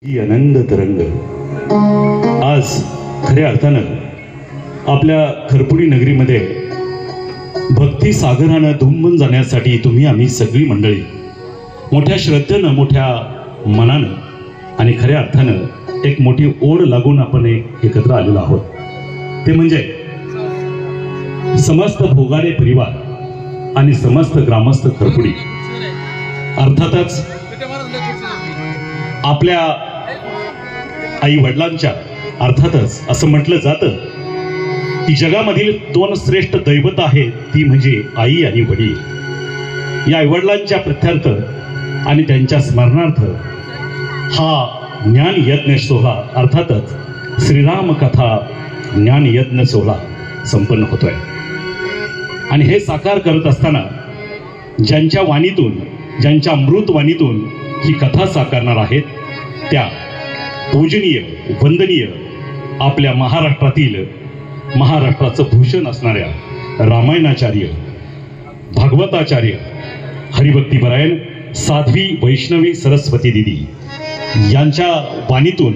ही आनंद तरंग आज खऱ्या अर्थानं आपल्या खरपुडी नगरीमध्ये भक्ती सागरानं धुंबून जाण्यासाठी तुम्ही आम्ही सगळी मंडळी मोठ्या श्रद्धेनं मोठ्या मनानं आणि खऱ्या अर्थानं एक मोठी ओढ लागून आपण एकत्र आलेलो आहोत। ते म्हणजे समस्त भोगाडे परिवार आणि समस्त ग्रामस्थ खरपुडी। अर्थातच आपल्या आई वडिलांच्या अर्थातच असं म्हटलं जातं की जगामधील दोन श्रेष्ठ दैवत आहेत, ती म्हणजे आई आणि वडील। या आई वडिलांच्या प्रत्यर्थ आणि त्यांच्या स्मरणार्थ हा ज्ञान यज्ञ सोहळा अर्थातच श्रीराम कथा ज्ञान यज्ञ सोहळा संपन्न होतोय। आणि हे साकार करत असताना ज्यांच्या वाणीतून ज्यांच्या अमृत वाणीतून ही कथा साकारणार आहेत त्या पूजनीय वंदनीय आपल्या महाराष्ट्राचं भूषण असणाऱ्या रामायणाचार्य भागवताचार्य हरिभक्तीपरायण साध्वी वैष्णवी सरस्वती दीदी यांच्या वाणीतून